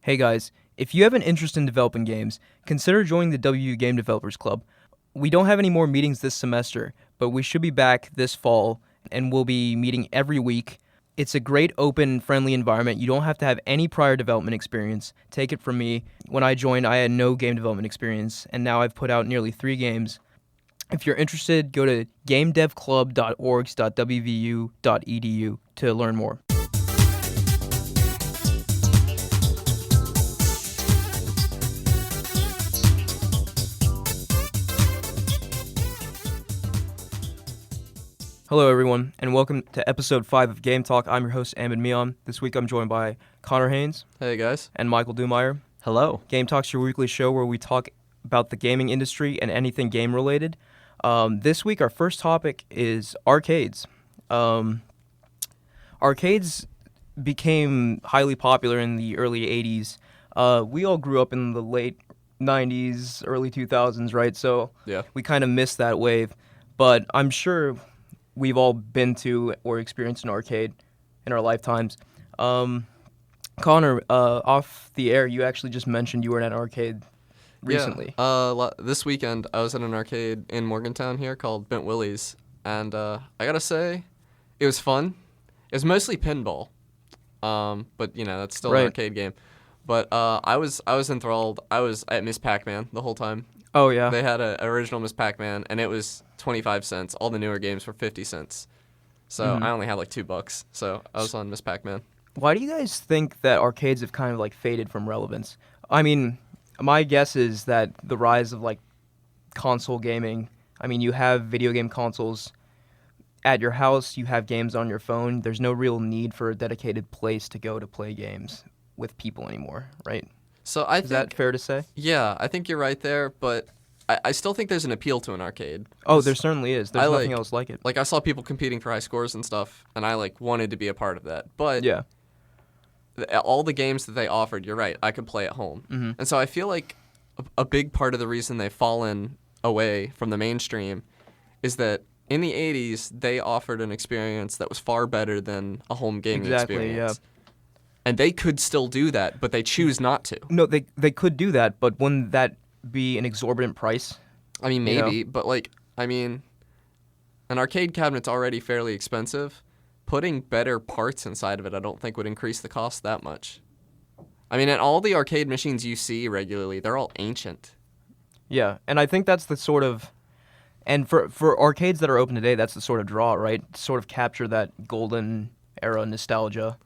Hey guys, if you have an interest in developing games, consider joining the WU Game Developers Club. We don't have any more meetings this semester, but we should be back this fall and we'll be meeting every week. It's a great, open, friendly environment. You don't have to have any prior development experience. Take it from me. When I joined, I had no game development experience, and now I've put out nearly 3 games. If you're interested, go to gamedevclub.org.wvu.edu to learn more. Hello, everyone, and welcome to episode 5 of Game Talk. I'm your host, Ahmed Mian. This week, I'm joined by Connor Haynes. Hey, guys. And Michael Dumeyer. Hello. Game Talk's your weekly show where we talk about the gaming industry and anything game-related. This week, our first topic is arcades. Arcades became highly popular in the early 80s. We all grew up in the late 90s, early 2000s, right? So we kind of missed that wave. But I'm sure we've all been to or experienced an arcade in our lifetimes. Connor, off the air, you actually just mentioned you were in an arcade recently. This weekend, I was at an arcade in Morgantown here called Bent Willie's, and I gotta say, it was fun. It was mostly pinball, but that's still an arcade game. But I was enthralled. I was at Miss Pac-Man the whole time. Oh yeah. They had an original Miss Pac-Man, and it was 25 cents. All the newer games were 50 cents. So I only had like $2. So I was on Miss Pac-Man. Why do you guys think that arcades have kind of like faded from relevance? I mean, my guess is that the rise of like console gaming. I mean, you have video game consoles at your house. You have games on your phone. There's no real need for a dedicated place to go to play games with people anymore, right? So Is that fair to say? Yeah, I think you're right there, but I still think there's an appeal to an arcade. Oh, there certainly is. There's nothing else like it. Like, I saw people competing for high scores and stuff, and I, wanted to be a part of that. But yeah, all the games that they offered, you're right, I could play at home. Mm-hmm. And so I feel like a big part of the reason they've fallen away from the mainstream is that in the 80s, they offered an experience that was far better than a home gaming experience. Yeah. And they could still do that, but they choose not to. No, they could do that, but wouldn't that be an exorbitant price? I mean, maybe, but an arcade cabinet's already fairly expensive. Putting better parts inside of it, I don't think would increase the cost that much. I mean, and all the arcade machines you see regularly, they're all ancient. Yeah, and I think that's the sort of, and for arcades that are open today, that's the sort of draw, right? Sort of capture that golden era nostalgia,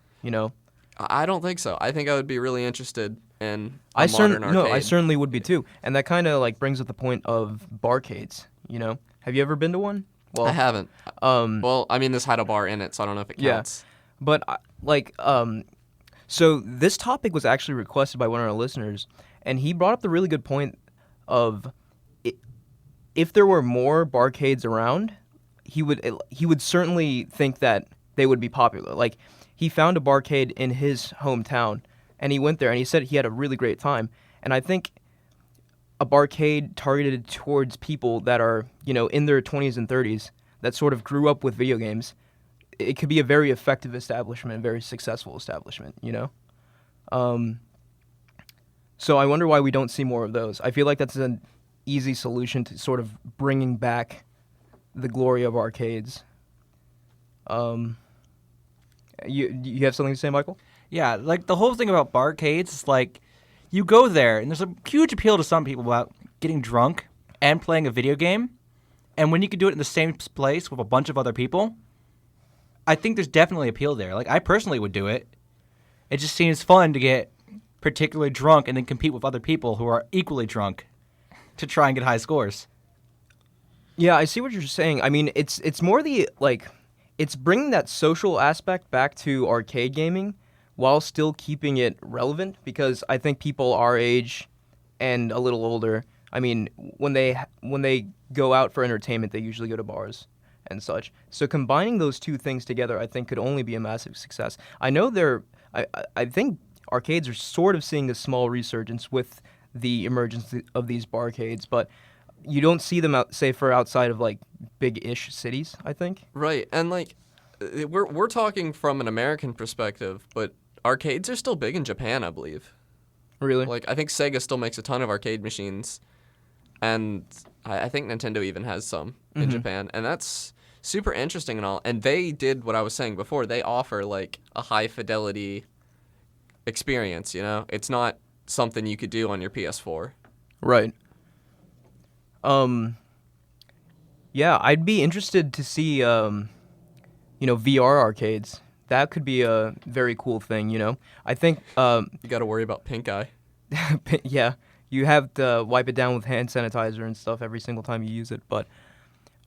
I don't think so. I think I would be really interested in a modern arcade. No, I certainly would be too. And that kind of brings up the point of barcades, Have you ever been to one? Well, I haven't. This had a bar in it, so I don't know if it counts. Yeah. But so this topic was actually requested by one of our listeners, and he brought up the really good point of if there were more barcades around, he would certainly think that they would be popular. He found a barcade in his hometown, and he went there, and he said he had a really great time. And I think a barcade targeted towards people that are, in their 20s and 30s, that sort of grew up with video games, it could be a very effective establishment, a very successful establishment, So I wonder why we don't see more of those. I feel like that's an easy solution to sort of bringing back the glory of arcades. You have something to say, Michael? Yeah, the whole thing about barcades is you go there, and there's a huge appeal to some people about getting drunk and playing a video game. And when you can do it in the same place with a bunch of other people, I think there's definitely appeal there. I personally would do it. It just seems fun to get particularly drunk and then compete with other people who are equally drunk to try and get high scores. Yeah, I see what you're saying. I mean, it's more the it's bringing that social aspect back to arcade gaming while still keeping it relevant, because I think people our age and a little older, I mean, when they go out for entertainment, they usually go to bars and such. So combining those two things together, I think, could only be a massive success. I know I think arcades are sort of seeing a small resurgence with the emergence of these barcades, but you don't see them outside of big-ish cities, I think. Right, and we're talking from an American perspective, but arcades are still big in Japan, I believe. Really? Like, I think Sega still makes a ton of arcade machines, and I think Nintendo even has some in Japan, and that's super interesting and all. And they did what I was saying before. They offer, like, a high-fidelity experience, you know? It's not something you could do on your PS4. Right. Yeah, I'd be interested to see, VR arcades. That could be a very cool thing, you know? I think, You got to worry about pink eye. yeah, you have to wipe it down with hand sanitizer and stuff every single time you use it, but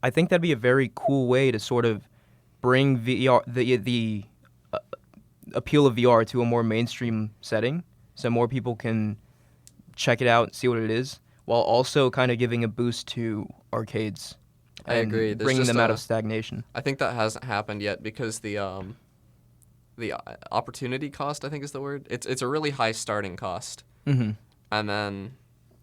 I think that'd be a very cool way to sort of bring VR, the appeal of VR to a more mainstream setting, so more people can check it out and see what it is, while also kind of giving a boost to arcades. I And agree. There's bringing just them out of stagnation. I think that hasn't happened yet because the opportunity cost, I think is the word. It's a really high starting cost. Mm-hmm. And then,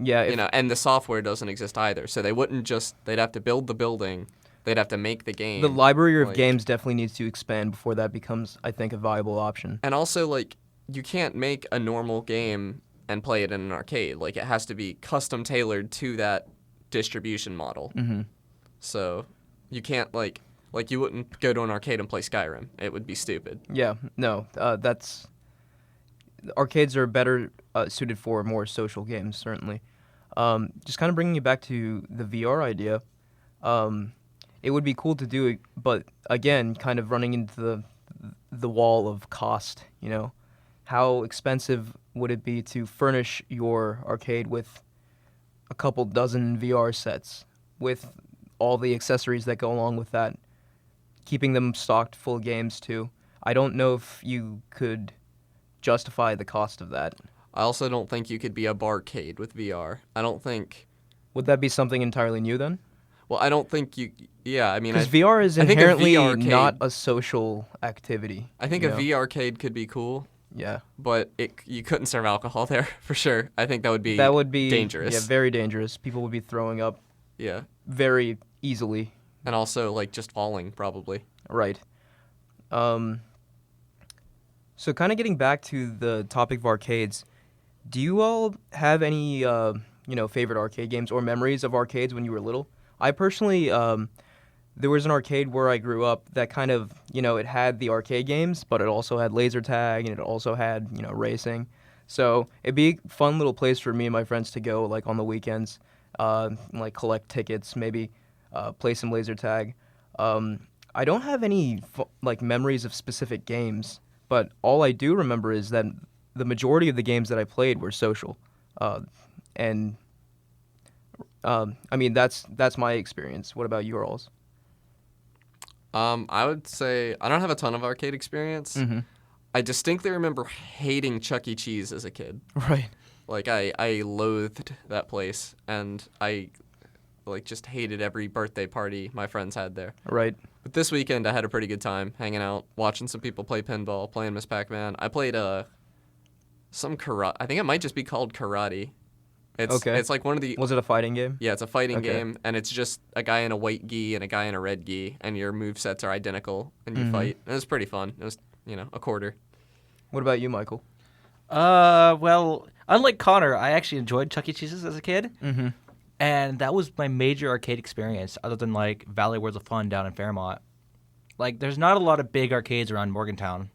Yeah, and the software doesn't exist either. So they'd have to build the building. They'd have to make the game. the library of like- games definitely needs to expand before that becomes, I think, a viable option. And also, like, you can't make a normal game and play it in an arcade. Like, it has to be custom tailored to that distribution model. Mm-hmm. So you can't, like you wouldn't go to an arcade and play Skyrim. It would be stupid. Yeah, no, arcades are better suited for more social games, certainly. Just kind of bringing you back to the VR idea, it would be cool to do it, but again, kind of running into the wall of cost, you know? How expensive would it be to furnish your arcade with a couple dozen VR sets, with all the accessories that go along with that, keeping them stocked full of games too? I don't know if you could justify the cost of that. I also don't think you could be a barcade with VR. I don't think. Would that be something entirely new then? Well, I don't think you. Yeah, I mean, Because VR is I think a inherently VR-cade not a social activity. I think you a know? VR arcade could be cool, Yeah. but you couldn't serve alcohol there for sure. I think that would be dangerous. Yeah, very dangerous. People would be throwing up Yeah, very easily. and also like just falling probably. Right. So kind of getting back to the topic of arcades, do you all have any, favorite arcade games or memories of arcades when you were little? I personally, there was an arcade where I grew up that kind of, it had the arcade games, but it also had laser tag and it also had, racing. So it'd be a fun little place for me and my friends to go, like on the weekends, like collect tickets, maybe play some laser tag. I don't have any memories of specific games, but all I do remember is that the majority of the games that I played were social, and I mean that's my experience. What about yours? I would say I don't have a ton of arcade experience. Mm-hmm. I distinctly remember hating Chuck E. Cheese as a kid. Right. Like I loathed that place, and I just hated every birthday party my friends had there. Right. But this weekend I had a pretty good time hanging out, watching some people play pinball, playing Miss Pac-Man. I played some karate. I think it might just be called karate. It's like one of the. Was it a fighting game? Yeah, it's a fighting Okay. game, and it's just a guy in a white gi and a guy in a red gi, and your movesets are identical, and you fight. And it was pretty fun. It was, a quarter. What about you, Michael? Well, unlike Connor, I actually enjoyed Chuck E. Cheese's as a kid. Mm-hmm. And that was my major arcade experience, other than like Valley Worlds of Fun down in Fairmont. Like, there's not a lot of big arcades around Morgantown.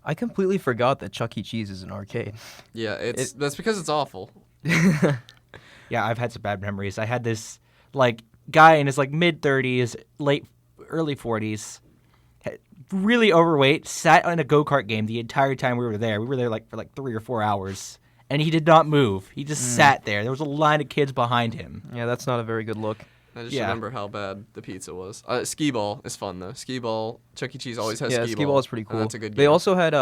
I completely forgot that Chuck E. Cheese is an arcade. Yeah, that's because it's awful. Yeah, I've had some bad memories. I had this like guy in his like mid 30s, early 40s, really overweight, sat on a go-kart game the entire time we were there. We were there for 3 or 4 hours, and he did not move. He just sat there. There was a line of kids behind him. Yeah, that's not a very good look. I just Yeah. remember how bad the pizza was. Skee ball is fun though. Skee ball, Chuck E. Cheese always has Yeah, skee skee ball is pretty cool. and that's a good game. They also had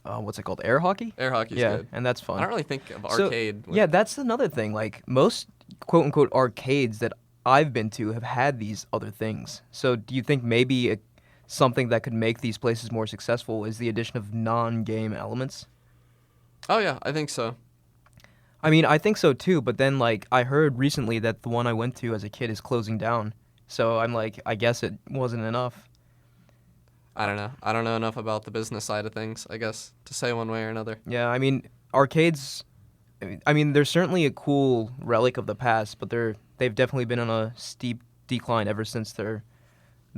what's it called? Air hockey? Air hockey's Yeah, good. and that's fun. I don't really think of So, arcade. yeah, that's another thing. Like most quote unquote arcades that I've been to have had these other things. So do you think maybe something that could make these places more successful is the addition of non-game elements? Oh yeah, I think so. I mean, I think so too, but then like I heard recently that the one I went to as a kid is closing down. So I'm like, I guess it wasn't enough. I don't know. I don't know enough about the business side of things, I guess, to say one way or another. Yeah, I mean, arcades I mean, they're certainly a cool relic of the past, but they've definitely been on a steep decline ever since the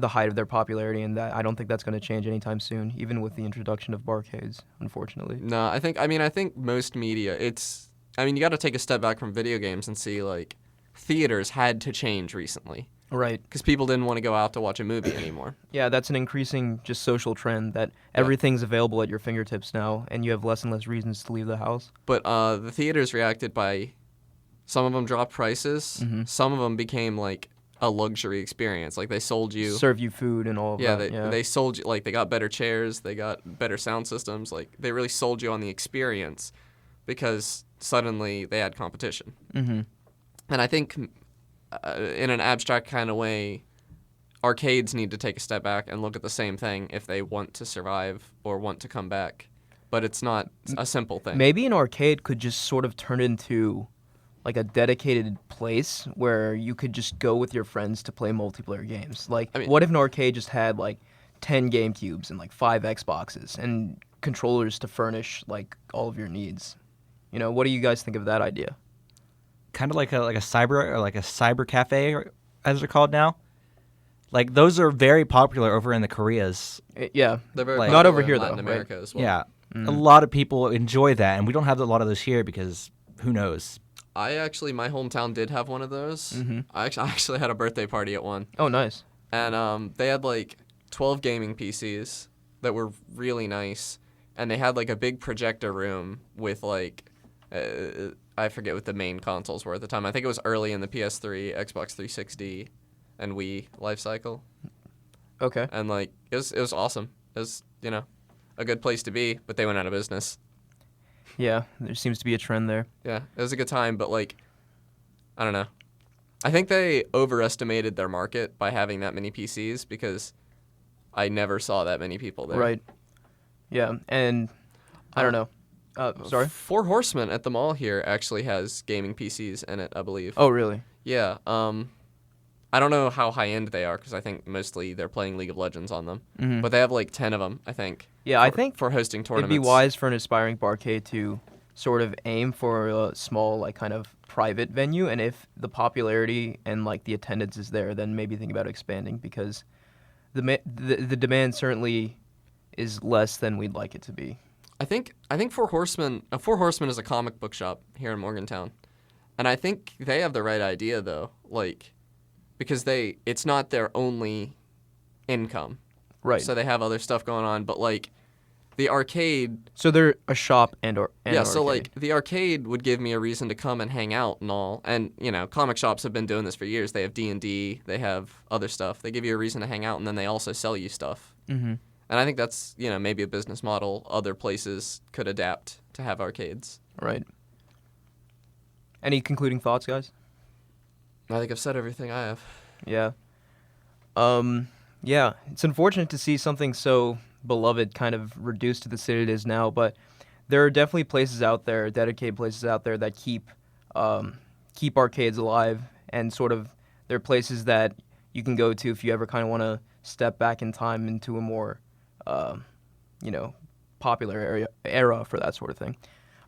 height of their popularity, and that I don't think that's going to change anytime soon, even with the introduction of barcades, unfortunately. No, I think most media, you got to take a step back from video games and see, like, theaters had to change recently. Right. Because people didn't want to go out to watch a movie anymore. Yeah, that's an increasing just social trend that everything's available at your fingertips now, and you have less and less reasons to leave the house. But the theaters reacted by, some of them dropped prices, Mm-hmm. some of them became, like, a luxury experience. Like, they sold you... Serve you food and all of Yeah, that. they sold you, like, they got better chairs, they got better sound systems. Like, they really sold you on the experience because suddenly they had competition. Mm-hmm. And I think, in an abstract kind of way, arcades need to take a step back and look at the same thing if they want to survive or want to come back. But it's not a simple thing. Maybe an arcade could just sort of turn into like a dedicated place where you could just go with your friends to play multiplayer games. Like, I mean- what if an arcade just had like 10 GameCubes and like 5 Xboxes and controllers to furnish like all of your needs? You know, what do you guys think of that idea? Kind of like a cyber cafe, as they're called now. Like those are very popular over in the Koreas. Yeah. They're very Like- popular Not over in here, Latin though, America as well. Yeah, Mm. a lot of people enjoy that, and we don't have a lot of those here because who knows? My hometown did have one of those. Mm-hmm. I actually had a birthday party at one. Oh, nice. And they had like 12 gaming PCs that were really nice. And they had like a big projector room with like, I forget what the main consoles were at the time. I think it was early in the PS3, Xbox 360, and Wii life cycle. Okay. And like, it was awesome. It was, a good place to be, but they went out of business. Yeah, there seems to be a trend there. Yeah, it was a good time, but like, I don't know. I think they overestimated their market by having that many PCs because I never saw that many people there. Right. Yeah, and I don't know. Sorry? Four Horsemen at the mall here actually has gaming PCs in it, I believe. Oh, really? Yeah. I don't know how high end they are because I think mostly they're playing League of Legends on them. Mhm. But they have like 10 of them, I think. Yeah, I think for hosting tournaments. it'd be wise for an aspiring barcade to sort of aim for a small, like, kind of private venue, and if the popularity and, like, the attendance is there, then maybe think about expanding, because the demand certainly is less than we'd like it to be. I think Four Horsemen is a comic book shop here in Morgantown. And I think they have the right idea though, like because it's not their only income. Right. So they have other stuff going on, but like the arcade, So they're a shop and yeah, so arcade. like the arcade would give me a reason to come and hang out and all. And, comic shops have been doing this for years. They have D&D, they have other stuff. They give you a reason to hang out and then they also sell you stuff. Mm-hmm. And I think that's, maybe a business model other places could adapt to have arcades. Right. Any concluding thoughts, guys? I think I've said everything I have. Yeah. Yeah, it's unfortunate to see something so beloved kind of reduced to the state it is now, but there are definitely places out there, dedicated places out there that keep arcades alive, and sort of they're places that you can go to if you ever kind of want to step back in time into a more, popular era for that sort of thing.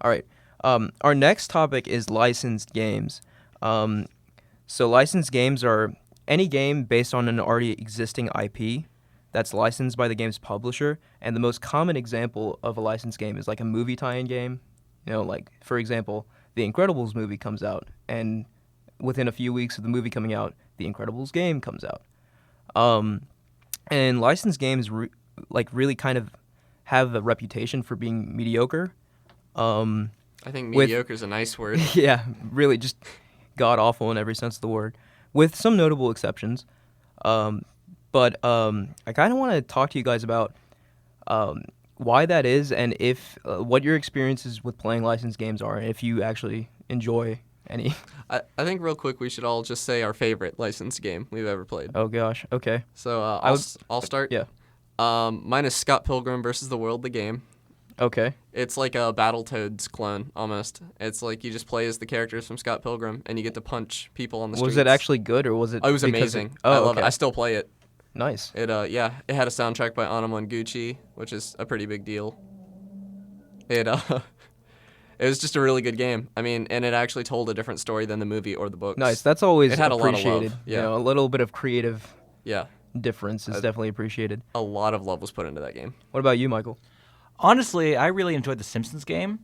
All right. Our next topic is licensed games. So licensed games are any game based on an already existing IP that's licensed by the game's publisher, and the most common example of a licensed game is like a movie tie-in game. Like, for example, The Incredibles movie comes out, and within a few weeks of the movie coming out, The Incredibles game comes out. And licensed games really kind of have a reputation for being mediocre. I think With- mediocre is a nice word. Yeah, really just god-awful in every sense of the word, with some notable exceptions. But I kind of want to talk to you guys about why that is, and if what your experiences with playing licensed games are, and if you actually enjoy any. I think real quick we should all just say our favorite licensed game we've ever played. Oh gosh, okay. So I would- I'll start. Yeah. Mine is Scott Pilgrim versus the World, the game. Okay. It's like a Battletoads clone, almost. It's like you just play as the characters from Scott Pilgrim, and you get to punch people on the streets. Was it actually good, or was it? Oh, it was because amazing. Oh, I love okay. it. I still play it. Nice. It it had a soundtrack by Anna Gucci, which is a pretty big deal. It It was just a really good game. I mean, and it actually told a different story than the movie or the books. Nice. That's always It had a lot of love, appreciated. yeah. A little bit of creative Yeah, difference is definitely appreciated. a lot of love was put into that game. What about you, Michael? Honestly, I really enjoyed the Simpsons game.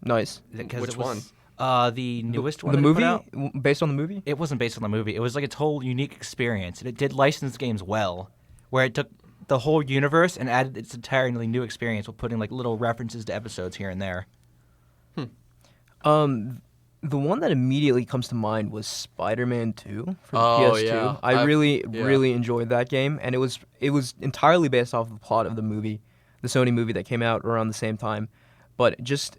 Nice. Because Which it was, one? The newest one. The that they put movie? out. Based on the movie? It wasn't based on the movie. It was like its whole unique experience, and it did licensed games well, where it took the whole universe and added its entirely new experience with putting like little references to episodes here and there. The one that immediately comes to mind was Spider-Man 2 for the Oh, PS2. yeah. I really, yeah. really enjoyed that game, and it was entirely based off of the plot of the movie, the Sony movie that came out around the same time. But just,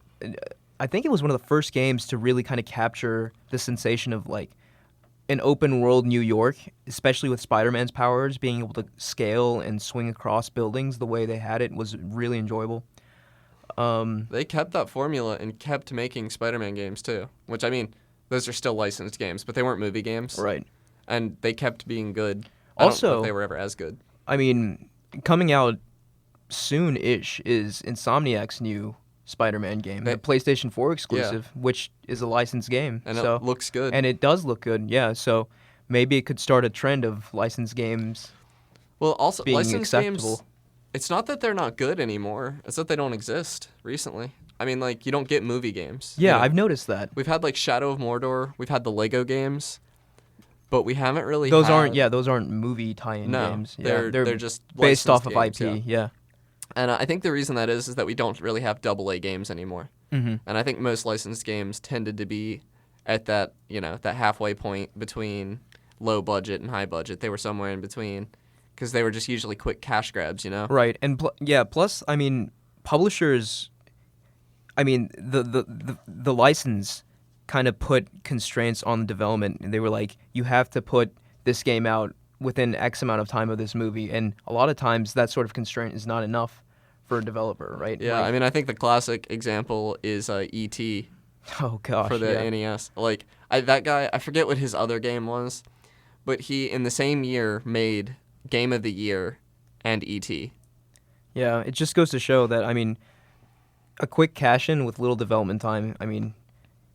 I think it was one of the first games to really kind of capture the sensation of like an open world New York, especially with Spider-Man's powers, being able to scale and swing across buildings the way they had it was really enjoyable. They kept that formula and kept making Spider-Man games too. Which, I mean, those are still licensed games, but they weren't movie games. Right. And they kept being good. I don't know Also, if they were ever as good. I mean, coming out soon-ish is Insomniac's new Spider-Man game, the PlayStation 4 exclusive, which is a licensed game. And so, it looks good. And it does look good, yeah. So maybe it could start a trend of licensed games. Well, also, being licensed acceptable. games, it's not that they're not good anymore. It's that they don't exist recently. I mean, like, you don't get movie games. Yeah, you know? I've noticed that. We've had, like, Shadow of Mordor. We've had the Lego games. But we haven't really Those had... aren't movie tie-in No, games. Yeah, they're just based off of licensed IP, games, yeah. And I think the reason that is that we don't really have AA games anymore. Mm-hmm. And I think most licensed games tended to be at that, that halfway point between low budget and high budget. They were somewhere in between because they were just usually quick cash grabs, Right, and plus, I mean, publishers, I mean, the license kind of put constraints on the development. And they were like, you have to put this game out within X amount of time of this movie, and a lot of times that sort of constraint is not enough for a developer, right? Yeah, Like, I mean, I think the classic example is E.T. oh gosh, for the yeah. NES. Like, that guy, I forget what his other game was, but he, in the same year, made Game of the Year and E.T. Yeah, it just goes to show that, I mean, a quick cash-in with little development time, I mean,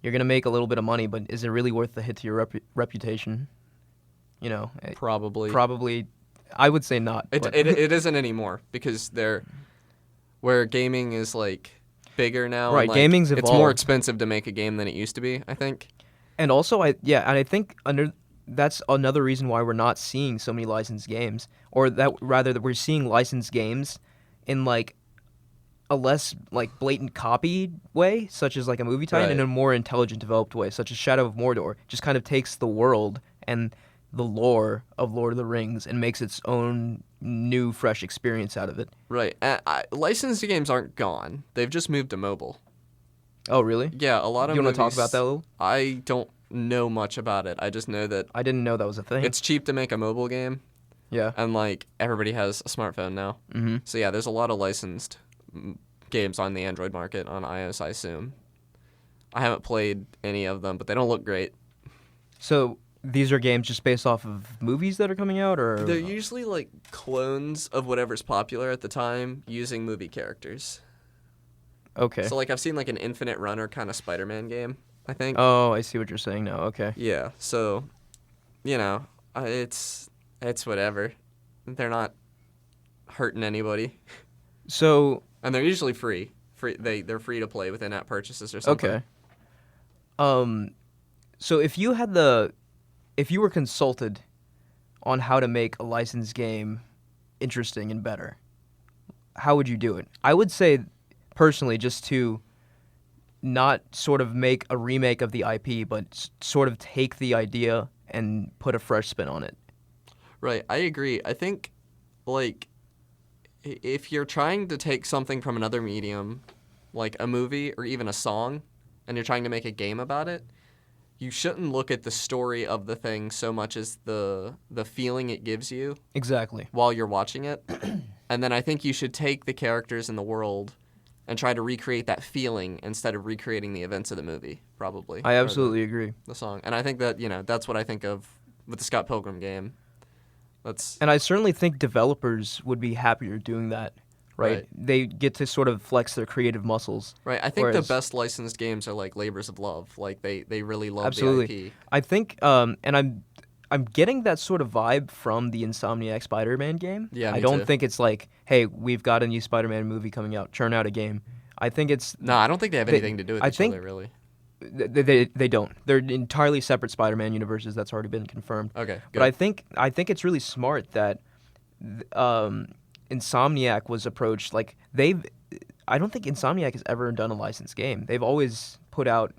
you're going to make a little bit of money, but is it really worth the hit to your reputation? Probably, I would say not. It isn't anymore because where gaming is, like, bigger now. Right, and, like, gaming's it's more evolved. expensive to make a game than it used to be, I think. And also, I think that's another reason why we're not seeing so many licensed games, or that we're seeing licensed games in like a less like blatant copy way, such as like a movie tie-in, Right. and in a more intelligent, developed way, such as Shadow of Mordor. Just kind of takes the world and the lore of Lord of the Rings and makes its own new, fresh experience out of it. Right. Licensed games aren't gone. They've just moved to mobile. Oh, really? Yeah, a lot of You want movies... to talk about that a little? I don't know much about it. I just know that I didn't know that was a thing. it's cheap to make a mobile game, yeah. and, like, everybody has a smartphone now. Mm-hmm. So, yeah, there's a lot of licensed games on the Android market, on iOS, I assume. I haven't played any of them, but they don't look great. So these are games just based off of movies that are coming out, or They're usually, like, clones of whatever's popular at the time using movie characters. okay. So, like, I've seen, like, an Infinite Runner kind of Spider-Man game, I think. Oh, I see what you're saying now. Okay. Yeah, so, it's whatever. They're not hurting anybody. So And they're usually free. They're free to play with in-app purchases or something. okay. So if you were consulted on how to make a licensed game interesting and better, how would you do it? I would say, personally, just to not sort of make a remake of the IP, but sort of take the idea and put a fresh spin on it. Right, I agree. I think, like, if you're trying to take something from another medium, like a movie or even a song, and you're trying to make a game about it, you shouldn't look at the story of the thing so much as the feeling it gives you Exactly. while you're watching it. And then I think you should take the characters in the world and try to recreate that feeling instead of recreating the events of the movie, probably. I or absolutely agree. the song. And I think that, that's what I think of with the Scott Pilgrim game. That's And I certainly think developers would be happier doing that right? Right. They get to sort of flex their creative muscles. Right. I think Whereas- the best licensed games are like labors of love. Like they really love Absolutely. the IP. I think, and I'm getting that sort of vibe from the Insomniac Spider-Man game. Yeah, I me don't too. think it's like, hey, we've got a new Spider-Man movie coming out, churn out a game. I think it's No, I don't think they have They- anything to do with I each think- other, really. they don't. They're entirely separate Spider-Man universes. That's already been confirmed. Okay, good. But I think it's really smart that Insomniac was approached like I don't think Insomniac has ever done a licensed game. They've always put out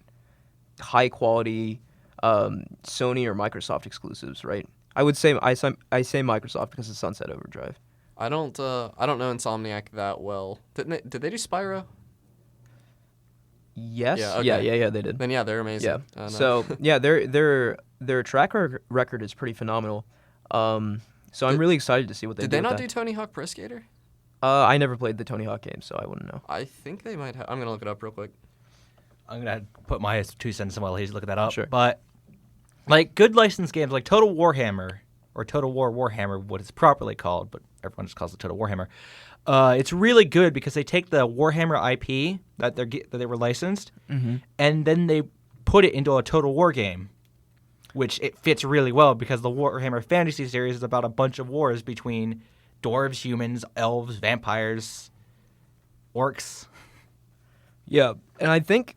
high quality Sony or Microsoft exclusives, right? I say Microsoft because of Sunset Overdrive. I don't know Insomniac that well. Did they do Spyro? Yes. Yeah, okay. Yeah, they did. Then yeah, they're amazing. Yeah. No. So yeah, their track record is pretty phenomenal. So I'm Did- really excited to see what they Did do they with not that. do Tony Hawk Pro Skater? I never played the Tony Hawk game, so I wouldn't know. I think they might have. I'm gonna look it up real quick. I'm gonna put my 2 cents in while he's looking that up. Sure. But like good licensed games like Total Warhammer or Total War Warhammer, what it's properly called, but everyone just calls it Total Warhammer. It's really good because they take the Warhammer IP that they were licensed, and then they put it into a Total War game, which it fits really well because the Warhammer Fantasy series is about a bunch of wars between dwarves, humans, elves, vampires, orcs. Yeah, and I think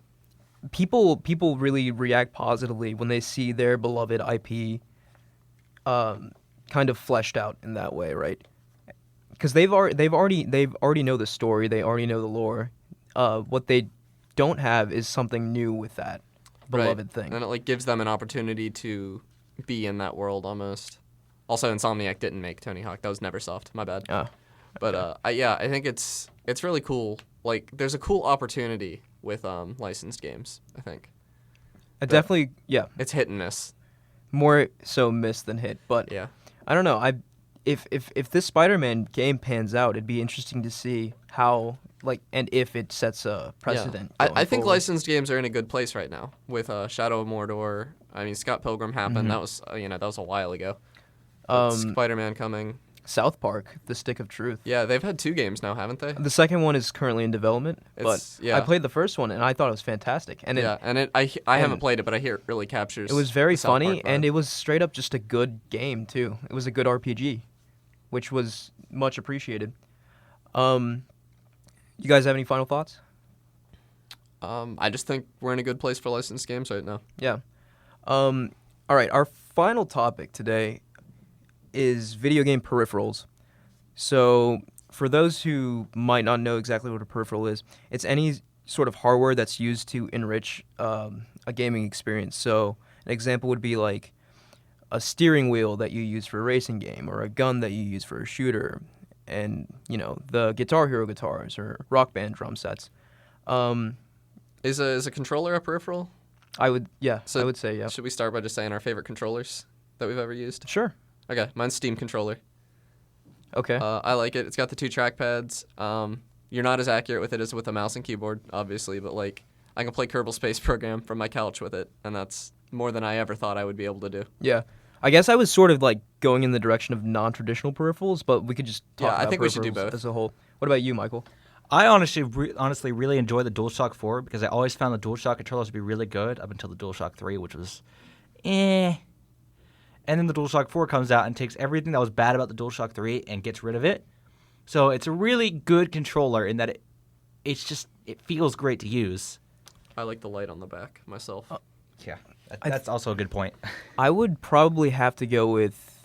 people really react positively when they see their beloved IP kind of fleshed out in that way, right? Because they've already know the story, they already know the lore. What they don't have is something new with that beloved Right. thing. And it like gives them an opportunity to be in that world almost. Also, Insomniac didn't make Tony Hawk. That was Neversoft. My bad. But I think it's really cool. Like, there's a cool opportunity with licensed games. I think Definitely, yeah, it's hit and miss. more so miss than hit. But Yeah. I don't know. If this Spider-Man game pans out, it'd be interesting to see how and if it sets a precedent. Yeah. going I think forward. licensed games are in a good place right now with Shadow of Mordor. I mean, Scott Pilgrim happened. That was that was a while ago. Spider-Man coming. South Park, The Stick of Truth. Yeah, they've had 2 games now, haven't they? The second one is currently in development, It's- but yeah. I played the first one and I thought it was fantastic. And I haven't played it, but I hear it really captures. it was very the South funny, Park and vibe. it was straight up just a good game too. It was a good RPG, which was much appreciated. You guys have any final thoughts? I just think we're in a good place for licensed games right now. Yeah. All right. Our final topic today is video game peripherals. So, for those who might not know exactly what a peripheral is, it's any sort of hardware that's used to enrich a gaming experience. So, an example would be like a steering wheel that you use for a racing game, or a gun that you use for a shooter, and the Guitar Hero guitars or Rock Band drum sets. Is a controller a peripheral? I would So I would say yeah. Should we start by just saying our favorite controllers that we've ever used? Sure. Okay, mine's Steam controller. Okay. I like it. It's got the 2 trackpads. You're not as accurate with it as with a mouse and keyboard, obviously, but like I can play Kerbal Space Program from my couch with it, and that's more than I ever thought I would be able to do. Yeah. I guess I was sort of like going in the direction of non-traditional peripherals, but we could just talk Yeah, I about think we should do peripherals both. as a whole. What about you, Michael? I honestly really enjoy the DualShock 4 because I always found the DualShock controllers to be really good up until the DualShock 3, which was eh. And then the DualShock 4 comes out and takes everything that was bad about the DualShock 3 and gets rid of it. So it's a really good controller in that it feels great to use. I like the light on the back myself. Yeah, that's also a good point. I would probably have to go with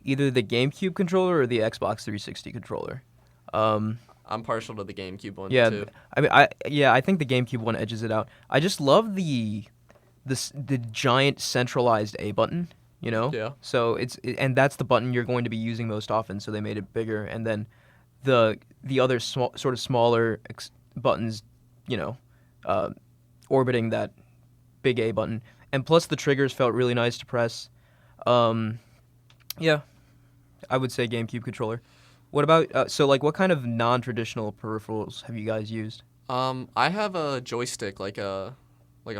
either the GameCube controller or the Xbox 360 controller. I'm partial to the GameCube one Yeah, too. I mean, I think the GameCube one edges it out. I just love the giant centralized A button, Yeah. So and that's the button you're going to be using most often. So they made it bigger, and then the other sort of smaller buttons, orbiting that big A button, and plus the triggers felt really nice to press. Yeah, I would say GameCube controller. What about what kind of non-traditional peripherals have you guys used? I have a joystick, like a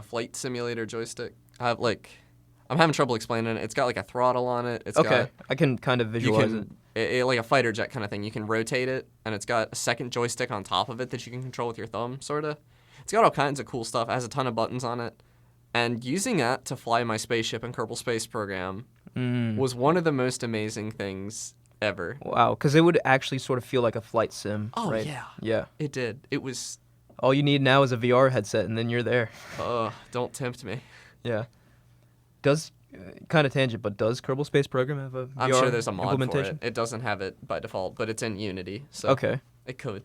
flight simulator joystick. I I'm having trouble explaining it. It's got like a throttle on it. It's Okay, got, I can kind of you visualize can like a fighter jet kind of thing. You can rotate it, and it's got a second joystick on top of it that you can control with your thumb, sort of. It's got all kinds of cool stuff. It has a ton of buttons on it. And using that to fly my spaceship in Kerbal Space Program was one of the most amazing things ever. Wow, because it would actually sort of feel like a flight sim, Oh, right? yeah. Yeah. It did. It was, All you need now is a VR headset, and then you're there. don't tempt me. Yeah. Does kind of tangent, but does Kerbal Space Program have a VR I'm sure there's a mod for implementation? it. It doesn't have it by default, but it's in Unity, so Okay. it could.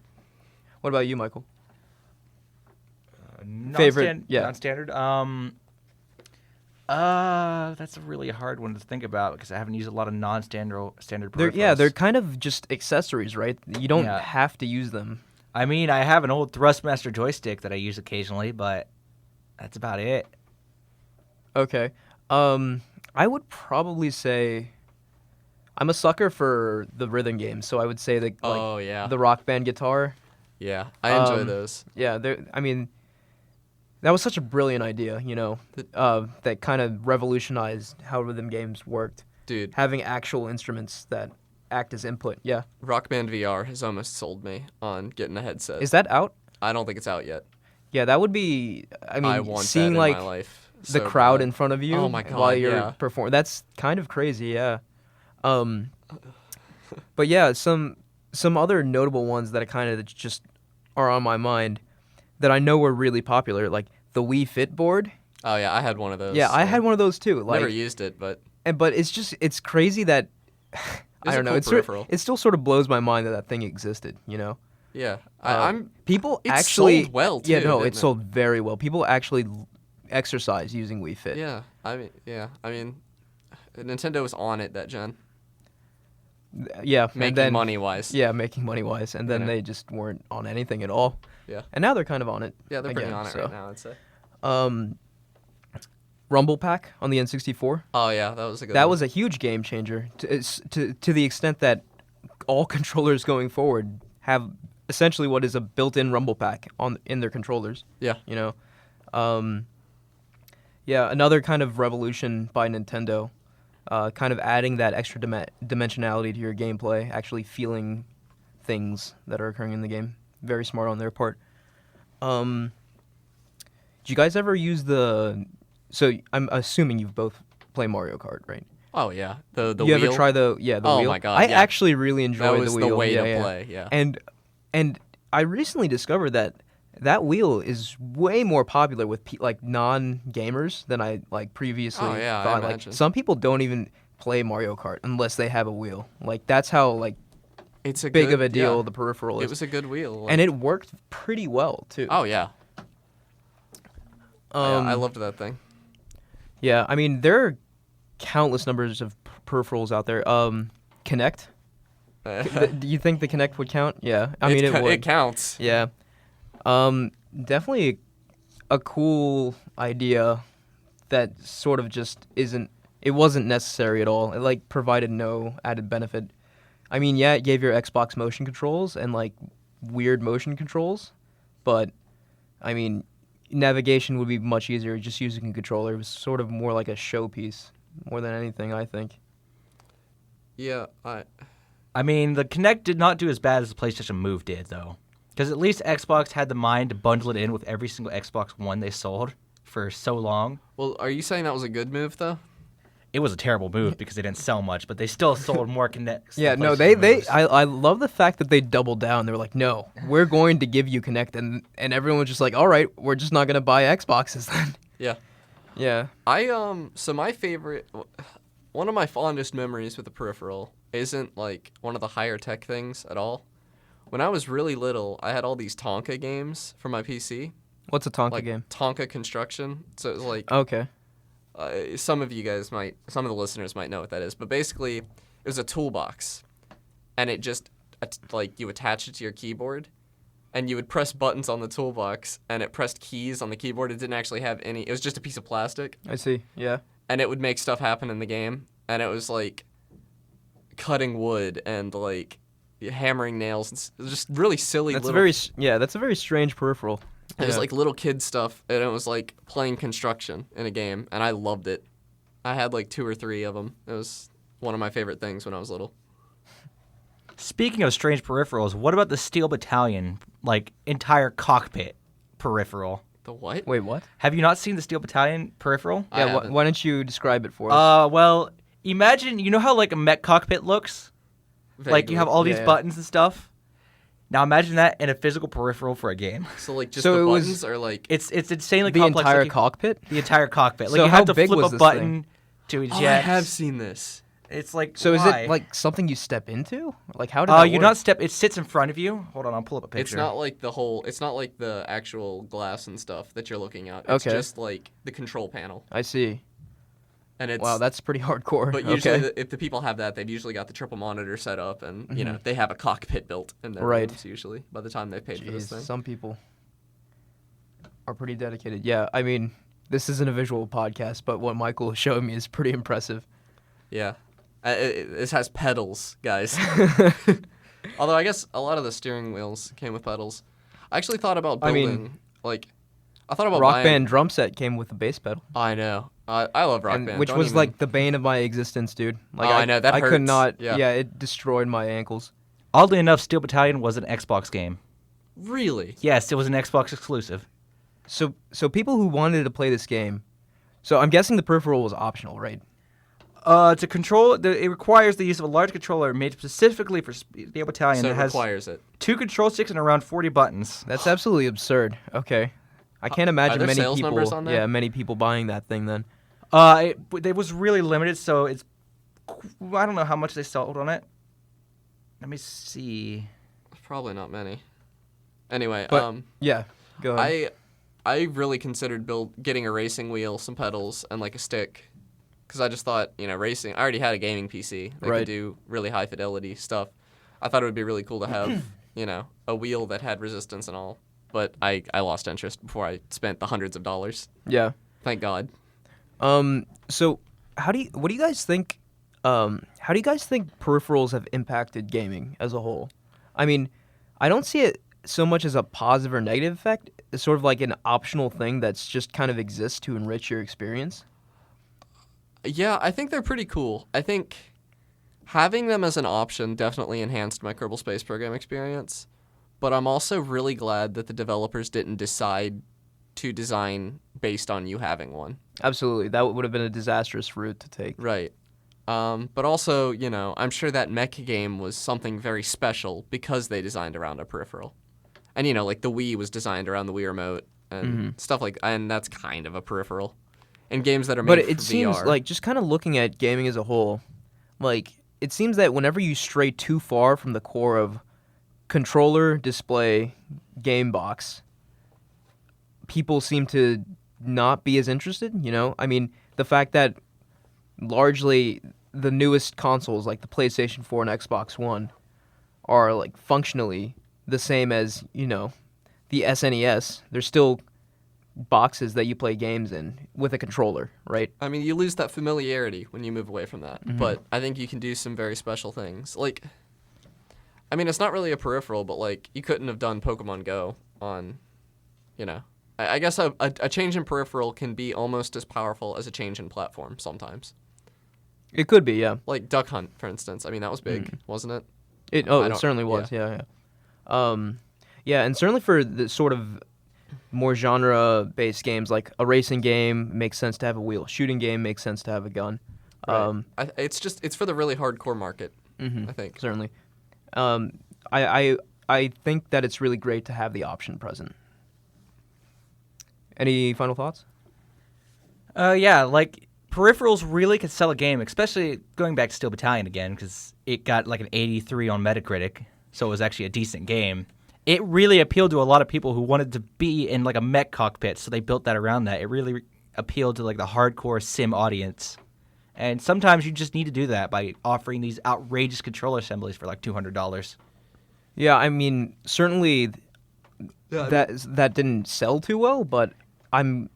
What about you, Michael? Non-stan- yeah. Non-standard. That's a really hard one to think about because I haven't used a lot of standard peripherals. They're kind of just accessories, right? You don't Yeah. have to use them. I mean, I have an old Thrustmaster joystick that I use occasionally, but that's about it. Okay. I would probably say I'm a sucker for the rhythm games, so I would say that Oh, yeah. the Rock Band guitar. Yeah, I enjoy Um, those. Yeah, I mean, that was such a brilliant idea, that kind of revolutionized how rhythm games worked. Dude, Having actual instruments that act as input. Yeah. Rock Band VR has almost sold me on getting a headset. Is that out? I don't think it's out yet. Yeah, that would be. I mean, I want seeing that in like my life. the so crowd bad. in front of you Oh my God, while you're yeah. performing. That's kind of crazy, yeah. But yeah, some other notable ones that kind of just are on my mind that I know were really popular, like the Wii Fit board. Oh yeah, I had one of those. Yeah, I had one of those too. Like, Never used it, but but it's crazy that I a don't know. cool It's peripheral. it still sort of blows my mind that that thing existed. yeah, I'm. People It actually sold well, Yeah, too, no, didn't it it? sold very well. People actually exercise using Wii Fit. Yeah, I mean, Nintendo was on it that gen, Yeah, making and then, money wise. Yeah, making money wise, and then know. they just weren't on anything at all. Yeah. And now they're kind of on it. Yeah, they're pretty again, on it so. right now, I'd say. Rumble Pack on the N64. Oh yeah, that was a good. That one. was a huge game changer to the extent that all controllers going forward have essentially what is a built-in Rumble Pack in their controllers. Yeah. Yeah, another kind of revolution by Nintendo, kind of adding that extra dimensionality to your gameplay, actually feeling things that are occurring in the game. Very smart on their part. Did you guys ever use So I'm assuming you've both played Mario Kart, right? Oh yeah, the you wheel. ever try the Oh wheel? my God, I yeah. actually really enjoy That was the wheel. the way yeah, to yeah. play. Yeah. And I recently discovered that wheel is way more popular with like non-gamers than I like previously Oh, yeah, I thought. Like imagine. some people don't even play Mario Kart unless they have a wheel. Like that's how like It's a big good, of a deal yeah. the peripheral is. It was a good wheel. And it worked pretty well too. Oh yeah. Yeah, I loved that thing. Yeah, I mean there are countless numbers of peripherals out there. Kinect. Do you think the Kinect would count? Yeah, I mean it would. It counts. Yeah. Definitely a cool idea that sort of just it wasn't necessary at all. It like provided no added benefit. I mean, yeah, it gave your Xbox motion controls and like weird motion controls, but I mean, navigation would be much easier just using a controller. It was sort of more like a showpiece more than anything, I think. Yeah, I mean, the Kinect did not do as bad as the PlayStation Move did, though. Because at least Xbox had the mind to bundle it in with every single Xbox One they sold for so long. Well, are you saying that was a good move though? It was a terrible move because they didn't sell much, but they still sold more Kinects. Yeah, than no, PlayStation they Moves. I love the fact that they doubled down. They were like, "No, we're going to give you Kinect," and everyone was just like, "All right, we're just not gonna buy Xboxes then." Yeah. Yeah. So my favorite, one of my fondest memories with the peripheral isn't like one of the higher tech things at all. When I was really little, I had all these Tonka games for my PC. What's a Tonka Like game? Tonka Construction. So it was like, Okay. some of the listeners might know what that is. But basically, it was a toolbox. And it just, like, you attach it to your keyboard. And you would press buttons on the toolbox. And it pressed keys on the keyboard. It didn't actually have any, it was just a piece of plastic. I see. Yeah. And it would make stuff happen in the game. And it was like cutting wood and like hammering nails. It was just really silly. That's little, that's a very strange peripheral. It was Yeah. like little kid stuff, and it was like playing construction in a game, and I loved it. I had like 2 or 3 of them. It was one of my favorite things when I was little. Speaking of strange peripherals, what about the Steel Battalion, like, entire cockpit peripheral? The what? Wait, what? Have you not seen the Steel Battalion peripheral? I Yeah, haven't. why don't you describe it for us? Well, imagine, you know how, like, a mech cockpit looks? Like, you Vaguely. have all these Yeah. buttons and stuff? Now imagine that in a physical peripheral for a game. So like just So the it was- buttons are like. It's insanely the complex. entire like, cockpit? The entire cockpit. Like, So you how have to big flip was a this button thing? to eject. Oh, I have seen this. It's like, So is why? it like something you step into? Like how did that you work? not step. It sits in front of you. Hold on, I'll pull up a picture. It's not like the whole. It's not like the actual glass and stuff that you're looking at. It's Okay. just like the control panel, I see. and it's. Wow, that's pretty hardcore. But usually, okay. if the people have that, they've usually got the triple monitor set up, and you know they have a cockpit built in their Right. rooms usually. By the time they paid for this Jeez, thing. some people are pretty dedicated. Yeah, I mean, this isn't a visual podcast, but what Michael is showing me is pretty impressive. Yeah, this has pedals, guys. Although I guess a lot of the steering wheels came with pedals. I actually thought about I building mean, I thought about Rock buying. Band drum set came with a bass pedal, I know. I love Rock Band. which Don't was even- like the bane of my existence, dude. Like Oh, I know, that I could hurts. not. Yeah. Yeah, it destroyed my ankles. Oddly enough, Steel Battalion was an Xbox game. Really. Yes, it was an Xbox exclusive. So people who wanted to play this game, so I'm guessing the peripheral was optional, right? To control, it requires the use of a large controller made specifically for Steel Battalion So that it has requires it. 2 control sticks and around 40 buttons. That's absolutely absurd. Okay, I can't imagine there many sales people. numbers on there? Yeah, many people buying that thing then. It was really limited, so it's. I don't know how much they sold on it. Let me see. Probably not many. Anyway, But yeah, go ahead. I really considered getting a racing wheel, some pedals, and like a stick, because I just thought, you know, racing. I already had a gaming PC that Right. could do really high fidelity stuff. I thought it would be really cool to have, you know, a wheel that had resistance and all. But I lost interest before I spent the hundreds of dollars. Yeah. Thank God. So what do you guys think? How do you guys think peripherals have impacted gaming as a whole? I mean, I don't see it so much as a positive or negative effect. It's sort of like an optional thing that's just kind of exists to enrich your experience. Yeah, I think they're pretty cool. I think having them as an option definitely enhanced my Kerbal Space Program experience, but I'm also really glad that the developers didn't decide to design based on you having one. Absolutely, that would have been a disastrous route to take. Right. But also, you know, I'm sure that mech game was something very special because they designed around a peripheral. And, you know, like the Wii was designed around the Wii Remote and stuff like and that's kind of a peripheral. In games that are made But for it seems VR. like just kind of looking at gaming as a whole, like it seems that whenever you stray too far from the core of controller, display, game box, people seem to not be as interested, you know? I mean, the fact that largely the newest consoles like the PlayStation 4 and Xbox One are like functionally the same as, you know, the SNES. They're still boxes that you play games in with a controller, right? I mean, you lose that familiarity when you move away from that. But I think you can do some very special things. Like, I mean, it's not really a peripheral, but, like, you couldn't have done Pokemon Go on, you know. I guess a change in peripheral can be almost as powerful as a change in platform sometimes. It could be, yeah. Like Duck Hunt, for instance. I mean, that was big, wasn't it? It I it don't- certainly was, yeah. Yeah, and certainly for the sort of more genre-based games, like a racing game makes sense to have a wheel. A shooting game makes sense to have a gun. Right. It's for the really hardcore market, I think. Certainly. I think that it's really great to have the option present. Any final thoughts? Yeah, like peripherals really could sell a game, especially going back to Steel Battalion again, because it got like an 83 on Metacritic, so it was actually a decent game. It really appealed to a lot of people who wanted to be in like a mech cockpit, so they built that around that. It really appealed to like the hardcore sim audience. And sometimes you just need to do that by offering these outrageous controller assemblies for like $200. Yeah, I mean, certainly that didn't sell too well, but I'm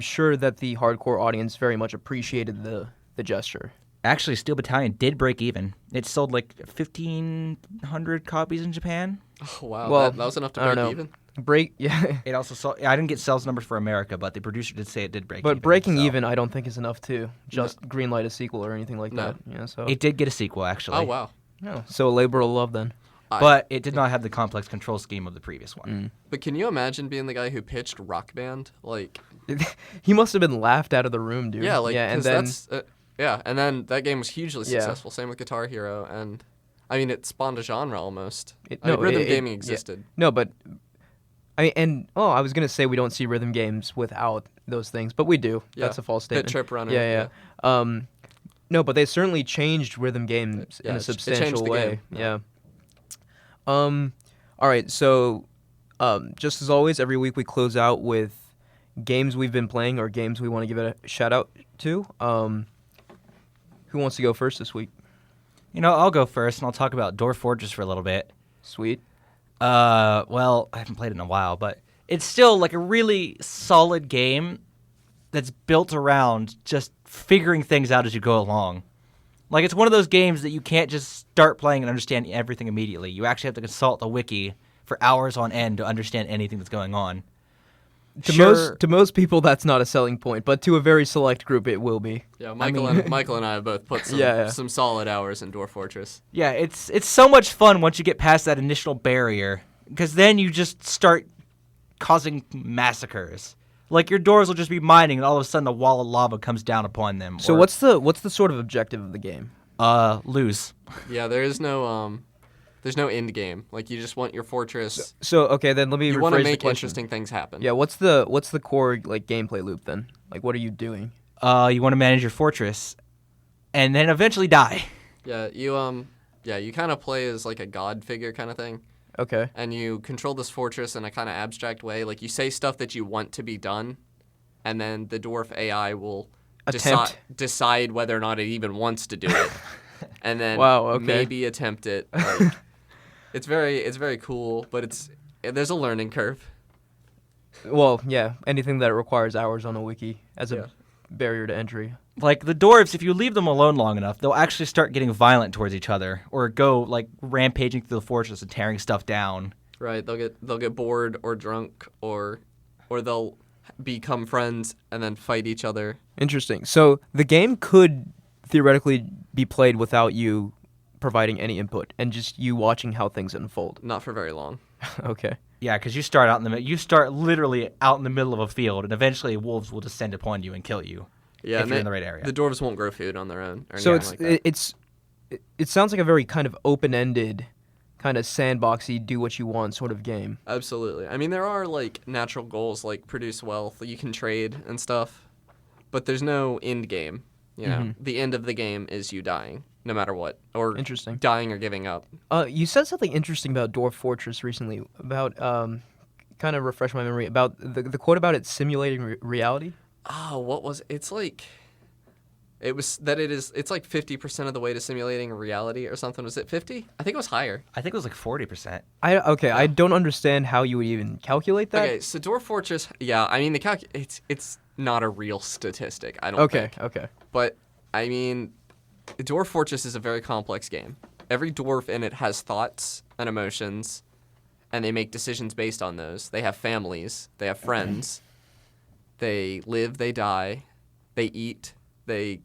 sure that the hardcore audience very much appreciated the gesture. Actually, Steel Battalion did break even. It sold like 1,500 copies in Japan. Oh, wow. Well, that was enough to I don't break know. even? Yeah. It also saw. I didn't get sales numbers for America, but the producer did say it did break. But even, breaking so. even, I don't think is enough to just greenlight a sequel or anything like No. that. Yeah, so It did get a sequel actually. Oh wow. yeah, so a labor of love then. But it did not have the complex control scheme of the previous one. But can you imagine being the guy who pitched Rock Band? Like, He must have been laughed out of the room, dude. yeah, like, yeah, and 'cause then that's and then that game was hugely Yeah. successful. Same with Guitar Hero, and I mean, it spawned a genre almost. It- I mean, no, rhythm it- gaming yeah. existed. no, but I was gonna say we don't see rhythm games without those things, but we do. Yeah. That's a false Bit statement. Trip Runner, Yeah. No, but they certainly changed rhythm games Yeah, in a it changed substantial the way. game, Yeah. All right. So, just as always, every week we close out with games we've been playing or games we want to give it a shout out to. Who wants to go first this week? I'll go first, and I'll talk about Dwarf Fortress for a little bit. Sweet. Well, I haven't played it in a while, but it's still like a really solid game that's built around just figuring things out as you go along. Like, it's one of those games that you can't just start playing and understand everything immediately. You actually have to consult the wiki for hours on end to understand anything that's going on. To most people, that's not a selling point, but to a very select group, it will be. Yeah, Michael and I have both put some some solid hours in Dwarf Fortress. Yeah, it's so much fun once you get past that initial barrier, because then you just start causing massacres. Like, your dwarves will just be mining, and all of a sudden a wall of lava comes down upon them. So what's the sort of objective of the game? Lose. Yeah, there's no end game. Like, you just want your fortress. So okay, then let me You want to rephrase the make question. interesting things happen. Yeah, what's the core like gameplay loop then? Like, what are you doing? You want to manage your fortress, and then eventually die. Yeah, you kind of play as like a god figure kind of thing. Okay. And you control this fortress in a kind of abstract way. Like, you say stuff that you want to be done, and then the dwarf AI will decide whether or not it even wants to do it, and then maybe attempt it. Like, it's very cool, but there's a learning curve. Well, yeah, anything that requires hours on a wiki as a barrier to entry. Like, the dwarves, if you leave them alone long enough, they'll actually start getting violent towards each other, or go like rampaging through the fortress and tearing stuff down. Right, they'll get bored or drunk, or they'll become friends and then fight each other. Interesting. So the game could theoretically be played without you providing any input and just you watching how things unfold. Not for very long. Okay. Yeah, because you start literally out in the middle of a field, and eventually wolves will descend upon you and kill you. Yeah, if you're in the right area. The dwarves won't grow food on their own. Or So anything like that. it sounds like a very kind of open-ended, kind of sandboxy, do what you want sort of game. Absolutely. I mean, there are like natural goals like produce wealth, you can trade and stuff, but there's no end game. You know, the end of the game is you dying, no matter what, or Interesting. dying or giving up. You said something interesting about Dwarf Fortress recently. About kind of refresh my memory about the quote about it simulating reality. Oh, what was it's like? It's like 50% of the way to simulating reality or something. Was it 50? I think it was higher. I think it was like 40%. I don't understand how you would even calculate that. Okay, so Dwarf Fortress, yeah, I mean it's not a real statistic, I don't think. Okay. But I mean, Dwarf Fortress is a very complex game. Every dwarf in it has thoughts and emotions, and they make decisions based on those. They have families, they have friends, they live, they die, they eat, they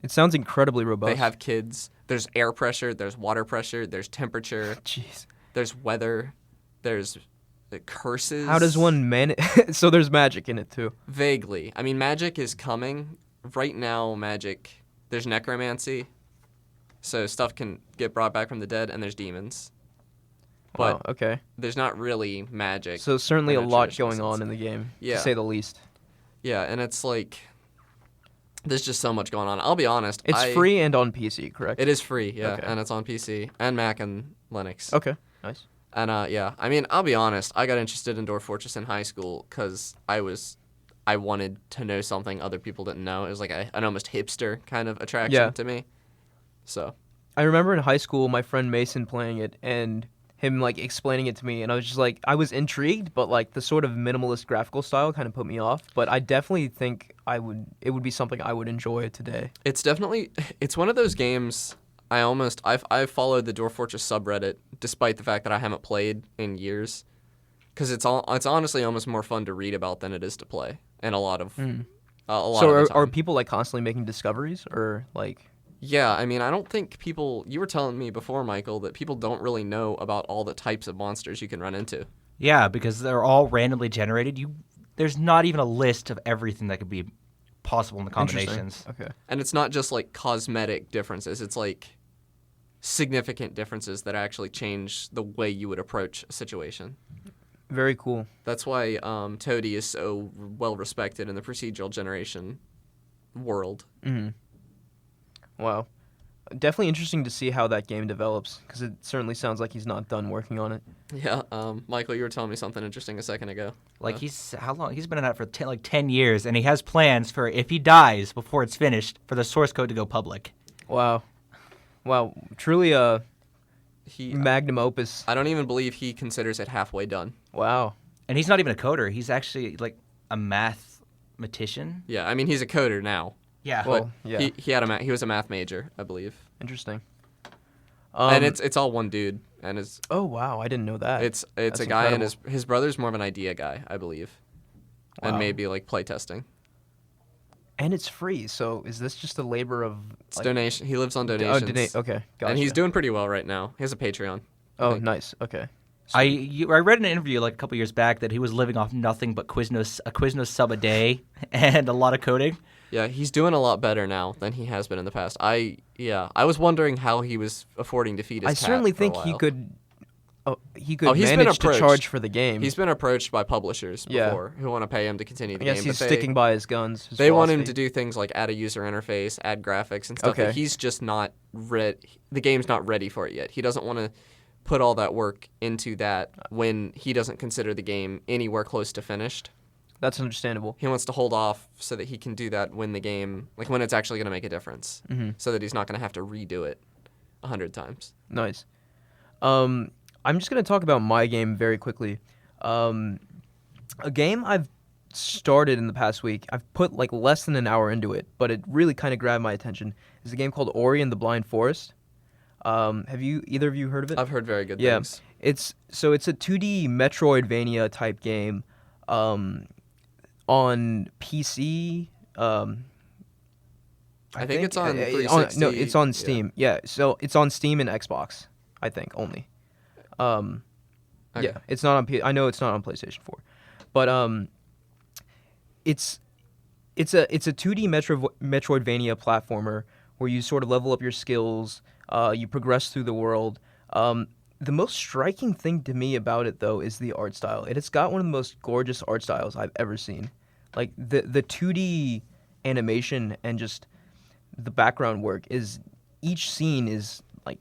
It sounds incredibly robust. they have kids. There's air pressure, there's water pressure, there's temperature, Jeez. there's weather, there's curses. How does one manage? So there's magic in it too. Vaguely. I mean, magic is coming. Right now, there's necromancy, so stuff can get brought back from the dead, and there's demons. But Wow, okay. there's not really magic. So certainly a in lot traditional going on sense. in the game, Yeah. to say the least. Yeah, and it's like, there's just so much going on. I'll be honest. It's free and on PC, correct? It is free, yeah, Okay. and it's on PC and Mac and Linux. Okay, nice. And yeah, I mean, I'll be honest. I got interested in Dwarf Fortress in high school because I wanted to know something other people didn't know. It was like an almost hipster kind of attraction to me. So. I remember in high school my friend Mason playing it and him like explaining it to me, and I was just like, I was intrigued, but like the sort of minimalist graphical style kind of put me off. But I definitely think it would be something I would enjoy today. It's one of those games. I've followed the Dwarf Fortress subreddit despite the fact that I haven't played in years, because it's honestly almost more fun to read about than it is to play, and a lot of Hmm. a lot So of the are time. people like constantly making discoveries or like? Yeah, I mean, I don't think people. You were telling me before, Michael, that people don't really know about all the types of monsters you can run into. Yeah, because they're all randomly generated. There's not even a list of everything that could be possible in the Interesting. combinations. Okay. And it's not just like cosmetic differences, it's like significant differences that actually change the way you would approach a situation. Very cool. That's why Toady is so well respected in the procedural generation world. Hmm. Wow. Definitely interesting to see how that game develops because it certainly sounds like he's not done working on it. Yeah, Michael, you were telling me something interesting a second ago. Like how long? He's been in that for 10 years, and he has plans for if he dies before it's finished for the source code to go public. Wow. Wow. Truly a He, magnum opus. I don't even believe he considers it halfway done. Wow. And he's not even a coder. He's actually like a mathematician. Yeah, I mean he's a coder now. Yeah. Well, yeah. He was a math major, I believe. Interesting. And it's all one dude, and Oh wow, I didn't know that. it's That's a guy, incredible. and his brother's more of an idea guy, I believe, and Wow. maybe like playtesting. And it's free. So is this just a labor of It's donation. He lives on donations. Okay, gotcha. And he's doing pretty well right now. He has a Patreon. Oh, think. nice. Okay. I read in an interview like a couple years back that he was living off nothing but a Quiznos sub a day and a lot of coding. Yeah, he's doing a lot better now than he has been in the past. I was wondering how he was affording to feed his I cat certainly for a think he while. could. He could Oh, he's been manage to approached. charge for the game. He's been approached by publishers Yeah. before who want to pay him to continue the I guess game. he's but sticking by his guns. His They want him philosophy. to do things like add a user interface, add graphics and stuff. Okay. That he's just not ready. The game's not ready for it yet. He doesn't want to put all that work into that when he doesn't consider the game anywhere close to finished. That's understandable. He wants to hold off so that he can do that when the game, like when it's actually going to make a difference, so that he's not going to have to redo it 100 times. Nice. I'm just gonna talk about my game very quickly. A game I've started in the past week. I've put like less than an hour into it, but it really kind of grabbed my attention. Is a game called Ori and the Blind Forest. Have either of you heard of it? I've heard very good Yeah. things. It's a 2D Metroidvania type game on PC. I think it's on no, 360. it's on Yeah. Steam. Yeah, so it's on Steam and Xbox, I think only. Okay. Yeah, it's not on I know it's not on PlayStation 4. But it's a 2D Metroidvania platformer where you sort of level up your skills, you progress through the world. The most striking thing to me about it, though, is the art style. It's got one of the most gorgeous art styles I've ever seen. Like the 2D animation and just the background work is each scene is like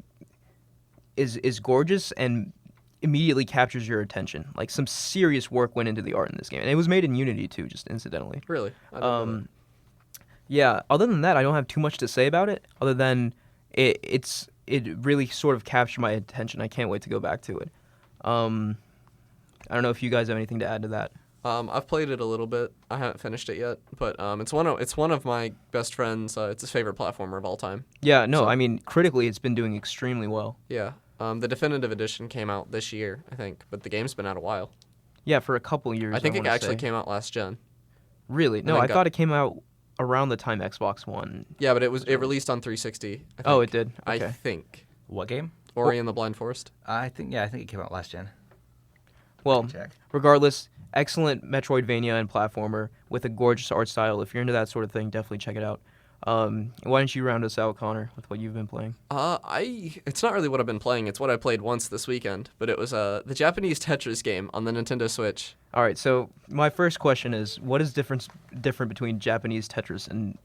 is gorgeous and immediately captures your attention. Like some serious work went into the art in this game, and it was made in Unity too, just incidentally. Really? I didn't know that. Yeah. Other than that, I don't have too much to say about it. Other than it really sort of captured my attention. I can't wait to go back to it. I don't know if you guys have anything to add to that. I've played it a little bit. I haven't finished it yet, but it's one of my best friends. It's his favorite platformer of all time. Yeah. No. So- I mean, critically, it's been doing extremely well. Yeah. The definitive edition came out this year, I think, but the game's been out a while. Yeah, for a couple years. I think it wanna actually say. came out last gen. Really? No, think I got- thought it came out around the time Xbox One. Yeah, but it released on 360. I Oh, think. it did. I Okay. think. What game? Ori and the Blind Forest. I think it came out last gen. Well, Check. regardless, excellent Metroidvania and platformer with a gorgeous art style. If you're into that sort of thing, definitely check it out. Why don't you round us out, Connor, with what you've been playing? It's not really what I've been playing. It's what I played once this weekend, but it was the Japanese Tetris game on the Nintendo Switch. All right, so my first question is, what is different between Japanese Tetris and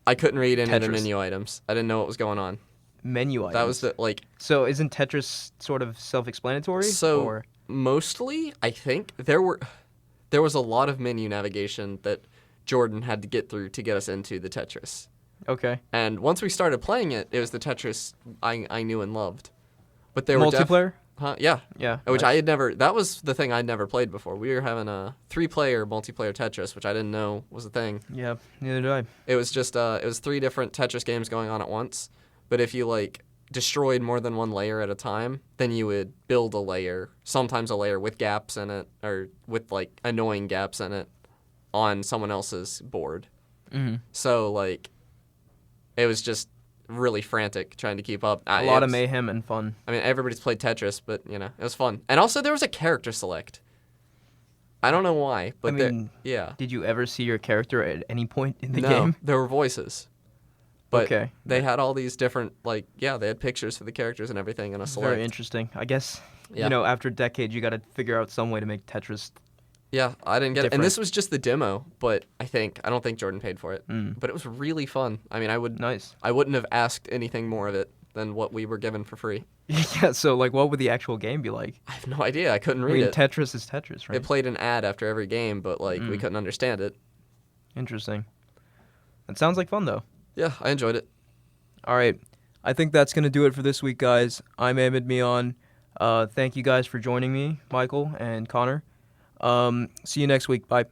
I couldn't read any of the Tetris. menu items. I didn't know what was going on. menu items? That was the So isn't Tetris sort of self-explanatory? So or? mostly, I think there was a lot of menu navigation that Jordan had to get through to get us into the Tetris. Okay. And once we started playing it, it was the Tetris I knew and loved. But there were Multiplayer? Yeah. Yeah. Which nice. I had never. That was the thing I'd never played before. We were having a 3-player multiplayer Tetris, which I didn't know was a thing. Yeah, neither did I. It was just it was 3 different Tetris games going on at once. But if you destroyed more than one layer at a time, then you would build a layer, sometimes a layer with gaps in it or with like annoying gaps in it on someone else's board. Mm-hmm. So like it was just really frantic trying to keep up. A lot of mayhem and fun. I mean, everybody's played Tetris, but it was fun. And also there was a character select. I don't know why, but yeah. Did you ever see your character at any point in the No, game? there were voices. But Okay. they had all these different, they had pictures for the characters and everything and a select. Very interesting. I guess, Yeah. after decades, you got to figure out some way to make Tetris. Yeah, I didn't get it. And Different. this was just the demo, but I don't think Jordan paid for it. Mm. But it was really fun. I mean, Nice. I wouldn't have asked anything more of it than what we were given for free. Yeah, so, what would the actual game be like? I have no idea. I couldn't I read mean, it. Tetris is Tetris, right? It played an ad after every game, but, we couldn't understand it. Interesting. That sounds like fun, though. Yeah, I enjoyed it. All right. I think that's going to do it for this week, guys. I'm Ahmed Mian. Thank you guys for joining me, Michael and Connor. See you next week. Bye.